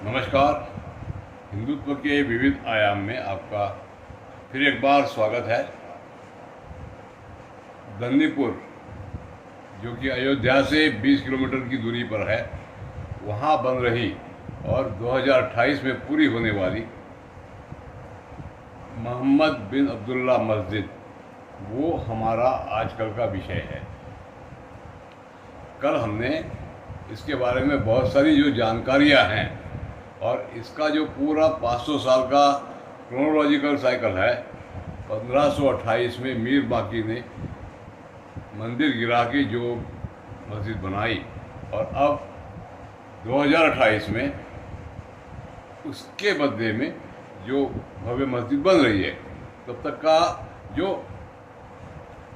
नमस्कार। हिंदुत्व के विविध आयाम में आपका फिर एक बार स्वागत है। दंदीपुर, जो कि अयोध्या से 20 किलोमीटर की दूरी पर है, वहाँ बन रही और 2028 में पूरी होने वाली मोहम्मद बिन अब्दुल्ला मस्जिद, वो हमारा आजकल का विषय है। कल हमने इसके बारे में बहुत सारी जो जानकारियाँ हैं और इसका जो पूरा 500 साल का क्रोनोलॉजिकल साइकिल है, 1528 में मीर बाकी ने मंदिर गिरा के जो मस्जिद बनाई और अब 2028 में उसके बदले में जो भव्य मस्जिद बन रही है, तब तक का जो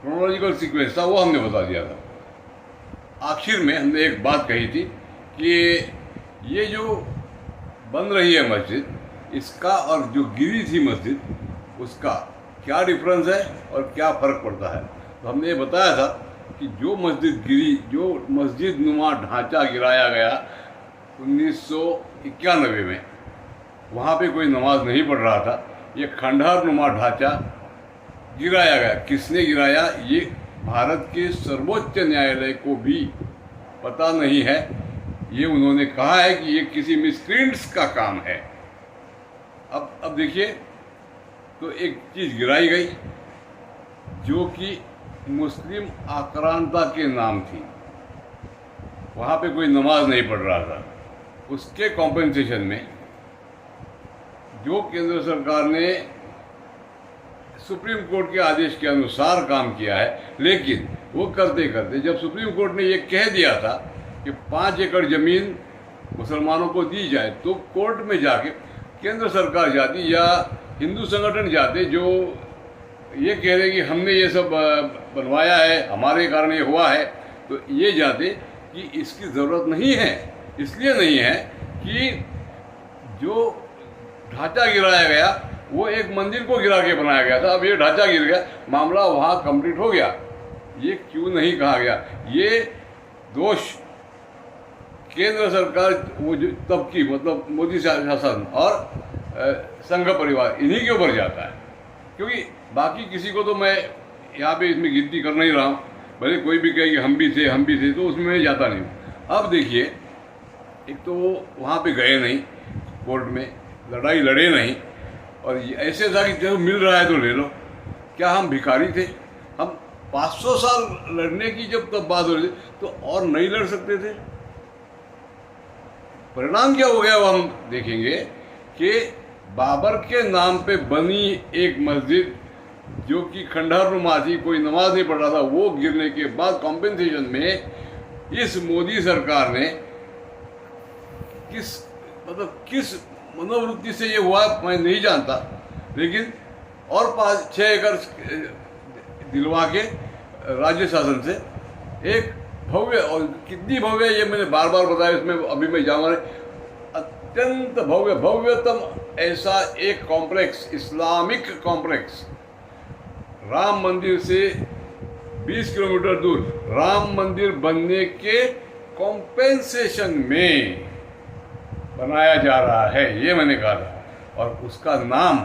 क्रोनोलॉजिकल सीक्वेंस था वो हमने बता दिया था। आखिर में हमने एक बात कही थी कि ये जो बन रही है मस्जिद, इसका और जो गिरी थी मस्जिद, उसका क्या डिफरेंस है और क्या फ़र्क पड़ता है। तो हमने ये बताया था कि जो मस्जिद गिरी, जो मस्जिद नुमा ढांचा गिराया गया 1991 में, वहाँ पे कोई नमाज नहीं पढ़ रहा था। ये खंडहर नुमा ढांचा गिराया गया। किसने गिराया, ये भारत के सर्वोच्च न्यायालय को भी पता नहीं है। ये उन्होंने कहा है कि ये किसी मिसक्रींट्स का काम है। अब देखिए, तो एक चीज़ गिराई गई जो कि मुस्लिम आक्रांता के नाम थी। वहाँ पे कोई नमाज नहीं पढ़ रहा था। उसके कॉम्पेंसेशन में जो केंद्र सरकार ने सुप्रीम कोर्ट के आदेश के अनुसार काम किया है, लेकिन वो करते करते जब सुप्रीम कोर्ट ने ये कह दिया था कि 5 एकड़ ज़मीन मुसलमानों को दी जाए, तो कोर्ट में जाके केंद्र सरकार जाती या हिंदू संगठन जाते जो ये कह रहे कि हमने ये सब बनवाया है, हमारे कारण ये हुआ है, तो ये जाते कि इसकी ज़रूरत नहीं है। इसलिए नहीं है कि जो ढांचा गिराया गया वो एक मंदिर को गिरा के बनाया गया था। अब ये ढांचा गिर गया, मामला वहाँ कंप्लीट हो गया। ये क्यों नहीं कहा गया? ये दोष केंद्र सरकार, वो जो तब की, मतलब मोदी शासन और संघ परिवार, इन्हीं के ऊपर जाता है। क्योंकि बाकी किसी को तो मैं यहाँ पे इसमें गिनती कर नहीं रहा हूँ। भले कोई भी कहे कि हम भी थे, तो उसमें मैं जाता नहीं हूँ। अब देखिए, एक तो वो वहाँ पे गए नहीं, कोर्ट में लड़ाई लड़े नहीं, और ऐसे था कि जो मिल रहा है तो ले लो। क्या हम भिखारी थे? हम 500 साल लड़ने की जब तब बात हो रही थी, तो और नहीं लड़ सकते थे? परिणाम क्या हो गया वो हम देखेंगे कि बाबर के नाम पे बनी एक मस्जिद जो कि खंडहर नुमा थी, कोई नमाज नहीं पढ़ रहा था, वो गिरने के बाद कॉम्पेंसेशन में इस मोदी सरकार ने किस मनोवृत्ति से ये हुआ मैं नहीं जानता, लेकिन और 5-6 एकड़ दिलवा के राज्य शासन से एक भव्य, और कितनी भव्य ये मैंने बार बार बताया, इसमें अभी मैं जाऊँगा नहीं, अत्यंत भव्यतम ऐसा एक कॉम्प्लेक्स, इस्लामिक कॉम्प्लेक्स, राम मंदिर से 20 किलोमीटर दूर राम मंदिर बनने के कॉम्पेंसेशन में बनाया जा रहा है, ये मैंने कहा था। और उसका नाम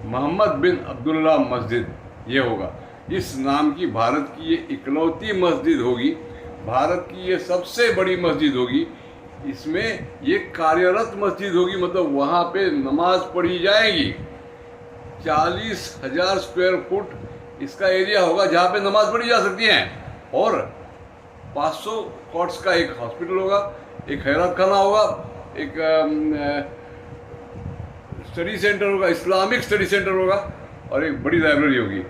मोहम्मद बिन अब्दुल्ला मस्जिद ये होगा। इस नाम की भारत की ये इकलौती मस्जिद होगी, भारत की ये सबसे बड़ी मस्जिद होगी। इसमें ये कार्यरत मस्जिद होगी, मतलब वहाँ पे नमाज पढ़ी जाएगी। 40,000 स्क्वायर फुट इसका एरिया होगा जहाँ पे नमाज पढ़ी जा सकती है, और 500 कॉट्स का एक हॉस्पिटल होगा, एक खैरात खाना होगा, एक स्टडी सेंटर होगा, इस्लामिक स्टडी सेंटर होगा, और एक बड़ी लाइब्रेरी होगी।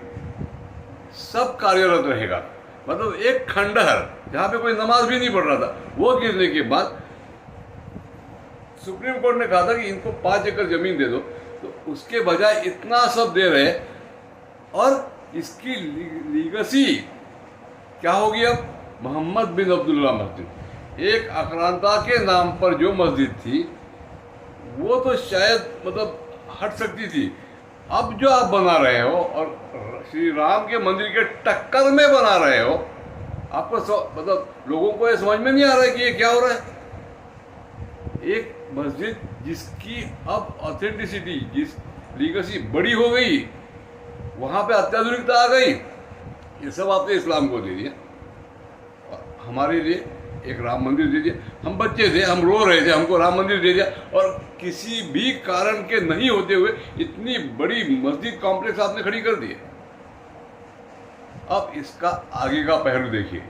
सब कार्यरत रहेगा। मतलब एक खंडहर जहाँ पे कोई नमाज भी नहीं पढ़ रहा था, वो गिरने के बाद सुप्रीम कोर्ट ने कहा था कि इनको 5 एकड़ जमीन दे दो, तो उसके बजाय इतना सब दे रहे। और इसकी लीगसी क्या होगी? अब मोहम्मद बिन अब्दुल्ला मस्जिद, एक आक्रांता के नाम पर जो मस्जिद थी, वो तो शायद मतलब हट सकती थी। अब जो आप बना रहे हो और श्री राम के मंदिर के टक्कर में बना रहे हो, आपको मतलब लोगों को ये समझ में नहीं आ रहा है कि ये क्या हो रहा है। एक मस्जिद जिसकी अब ऑथेंटिसिटी, जिस लीगेसी बड़ी हो गई, वहाँ पे अत्याधुनिकता आ गई, ये सब आपने इस्लाम को दे दिया। हमारे लिए एक राम मंदिर दे दिया। हम बच्चे थे, हम रो रहे थे, हमको राम मंदिर दे दिया, और किसी भी कारण के नहीं होते हुए इतनी बड़ी मस्जिद कॉम्प्लेक्स आपने खड़ी कर दी। अब इसका आगे का पहलू देखिए,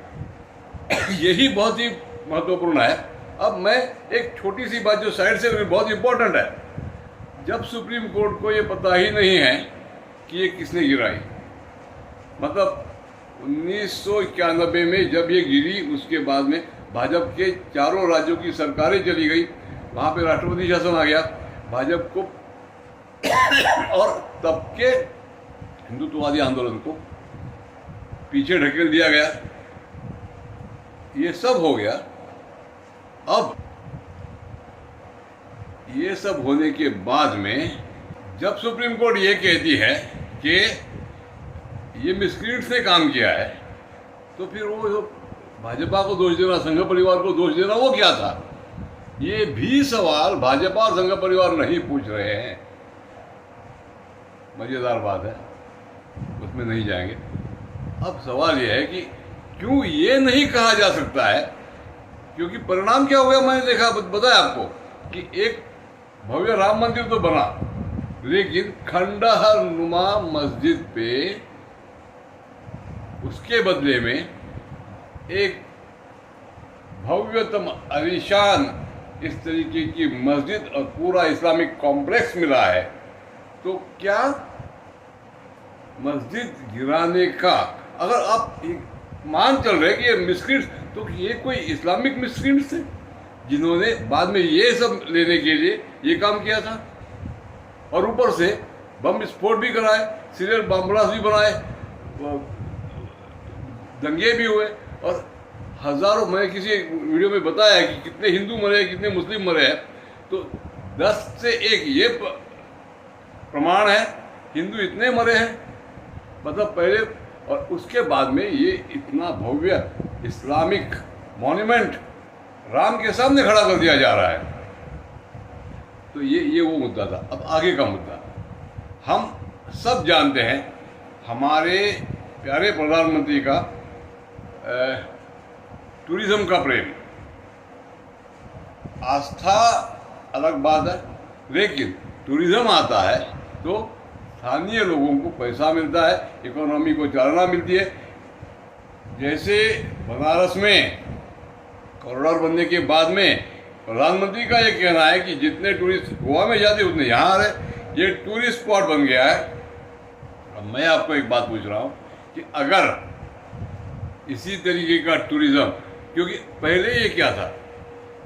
यही बहुत ही महत्वपूर्ण है। अब मैं एक छोटी सी बात जो साइड से बहुत इंपॉर्टेंट है, जब सुप्रीम कोर्ट को ये पता ही नहीं है कि ये किसने गिराई, मतलब 1991 में जब ये गिरी, उसके बाद में भाजपा के चारों राज्यों की सरकारें चली गई, वहाँ पे राष्ट्रपति शासन आ गया, भाजपा को और तब के हिंदुत्ववादी आंदोलन को पीछे ढकेल दिया गया, ये सब हो गया। अब ये सब होने के बाद में जब सुप्रीम कोर्ट ये कहती है कि ये मिसक्रीट्स ने काम किया है, तो फिर वो जो भाजपा को दोष देना, संघ परिवार को दोष देना, वो क्या था? ये भी सवाल भाजपा और संघ परिवार नहीं पूछ रहे हैं। मजेदार बात है, उसमें नहीं जाएंगे। अब सवाल यह है कि क्यों ये नहीं कहा जा सकता है, क्योंकि परिणाम क्या हो गया मैंने देखा, बताया आपको कि एक भव्य राम मंदिर तो बना, लेकिन खंडहर नुमा मस्जिद पे उसके बदले में एक भव्यतम आलीशान इस तरीके की मस्जिद और पूरा इस्लामिक कॉम्प्लेक्स मिला है। तो क्या मस्जिद गिराने का, अगर आप मान चल रहे कि ये मिस्क्रीट्स, तो ये कोई इस्लामिक मिस्क्रीट्स थे जिन्होंने बाद में ये सब लेने के लिए ये काम किया था, और ऊपर से बम विस्फोट भी कराए, सीरियल बम ब्लास्ट भी बनाए, दंगे भी हुए, और हजारों, मैंने किसी वीडियो में बताया कि कितने हिंदू मरे, कितने मुस्लिम मरे हैं, तो 10 से 1 ये प्रमाण है, हिंदू इतने मरे हैं, मतलब पहले, और उसके बाद में ये इतना भव्य इस्लामिक मॉन्यूमेंट राम के सामने खड़ा कर दिया जा रहा है। तो ये वो मुद्दा था। अब आगे का मुद्दा, हम सब जानते हैं हमारे प्यारे प्रधानमंत्री का टूरिज्म का प्रेम। आस्था अलग बात है, लेकिन टूरिज्म आता है तो स्थानीय लोगों को पैसा मिलता है, इकोनॉमी को चालना मिलती है। जैसे बनारस में कॉरिडोर बनने के बाद में प्रधानमंत्री का ये कहना है कि जितने टूरिस्ट गोवा में जाते उतने यहाँ आ रहे, ये टूरिस्ट स्पॉट बन गया है। अब मैं आपको एक बात पूछ रहा हूँ कि अगर इसी तरीके का टूरिज्म, क्योंकि पहले ये क्या था,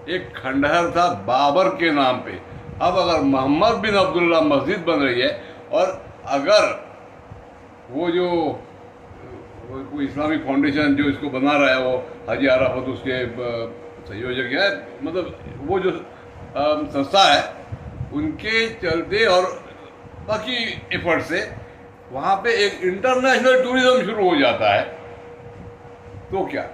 एक खंडहर था बाबर के नाम पे, अब अगर मोहम्मद बिन अब्दुल्ला मस्जिद बन रही है, और अगर वो जो कोई इस्लामिक फाउंडेशन जो इसको बना रहा है, वो हाजी आराफत उसके संयोजक है, मतलब वो जो संस्था है, उनके चलते और बाकी एफर्ट से वहाँ पे एक इंटरनेशनल टूरिज्म शुरू हो जाता है, तो क्या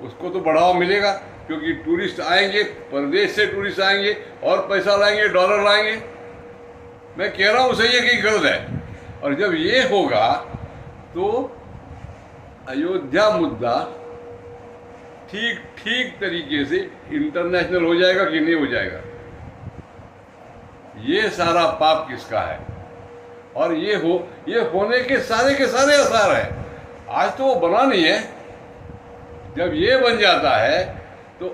उसको तो बढ़ावा मिलेगा, क्योंकि टूरिस्ट आएंगे, परदेश से टूरिस्ट आएंगे और पैसा लाएंगे, डॉलर लाएंगे। मैं कह रहा हूँ सही है कि गलत है? और जब ये होगा तो अयोध्या मुद्दा ठीक ठीक तरीके से इंटरनेशनल हो जाएगा कि नहीं हो जाएगा? ये सारा पाप किसका है? और ये होने के सारे आसार हैं। आज तो वो बना नहीं है, जब ये बन जाता है तो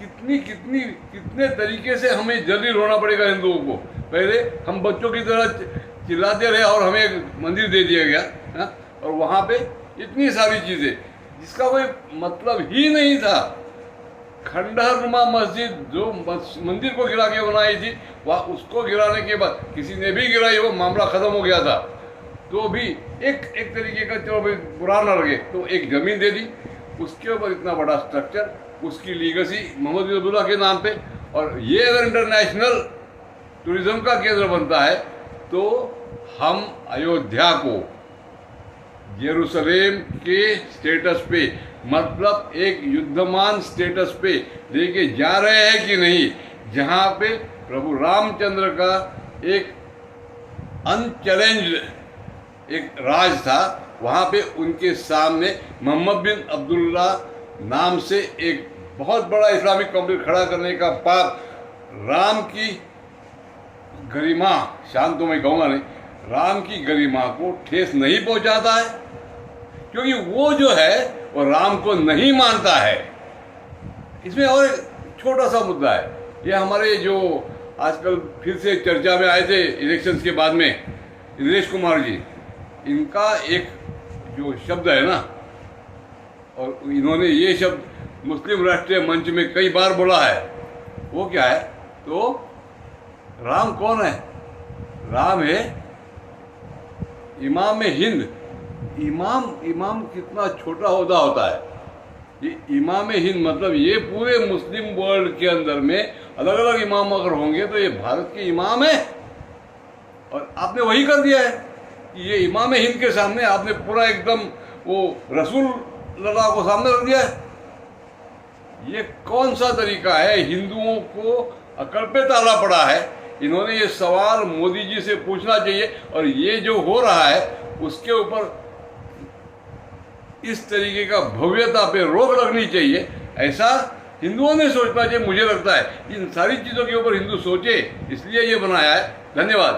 कितने तरीके से हमें जलील होना पड़ेगा हिंदुओं को। पहले हम बच्चों की तरह चिल्लाते रहे और हमें एक मंदिर दे दिया गया, हा? और वहाँ पे इतनी सारी चीज़ें जिसका कोई मतलब ही नहीं था। खंडहर नुमा मस्जिद जो मंदिर को गिरा के बनाई थी, वह उसको गिराने के बाद किसी ने भी गिराई हो, मामला ख़त्म हो गया था। तो भी एक तरीके का, चलो भाई बुरा ना लगे, तो एक ज़मीन दे दी, उसके ऊपर इतना बड़ा स्ट्रक्चर, उसकी लीगेसी मोहम्मद बिन अब्दुल्ला के नाम पे। और ये अगर इंटरनेशनल टूरिज्म का केंद्र बनता है तो हम अयोध्या को यरूशलेम के स्टेटस पे, मतलब एक युद्धमान स्टेटस पे लेके जा रहे हैं कि नहीं, जहाँ पे प्रभु रामचंद्र का एक अनचैलेंज्ड एक राज था, वहाँ पे उनके सामने मोहम्मद बिन अब्दुल्ला नाम से एक बहुत बड़ा इस्लामिक कॉम्प्लेक्स खड़ा करने का पाप राम की गरिमा, शान तो मैं कहूँगा नहीं, राम की गरिमा को ठेस नहीं पहुँचाता है, क्योंकि वो जो है वो राम को नहीं मानता है। इसमें और एक छोटा सा मुद्दा है, ये हमारे जो आजकल फिर से चर्चा में आए थे इलेक्शंस के बाद में, दिनेश कुमार जी, इनका एक जो शब्द है ना, और इन्होंने ये शब्द मुस्लिम राष्ट्रीय मंच में कई बार बोला है, वो क्या है? तो राम कौन है? राम है इमाम हिंद। इमाम कितना छोटा ओहदा होता है। ये इमाम हिंद मतलब ये पूरे मुस्लिम वर्ल्ड के अंदर में अलग अलग इमाम अगर होंगे तो ये भारत के इमाम है, और आपने वही कर दिया है कि ये इमाम हिंद के सामने आपने पूरा एकदम वो रसूल अल्लाह को सामने रख दिया है। ये कौन सा तरीका है? हिंदुओं को अकल पे ताला पड़ा है। इन्होंने ये सवाल मोदी जी से पूछना चाहिए, और ये जो हो रहा है उसके ऊपर इस तरीके का भव्यता पे रोक लगनी चाहिए। ऐसा हिंदुओं ने सोचना चाहिए। मुझे लगता है इन सारी चीज़ों के ऊपर हिंदू सोचे, इसलिए ये बनाया है। धन्यवाद।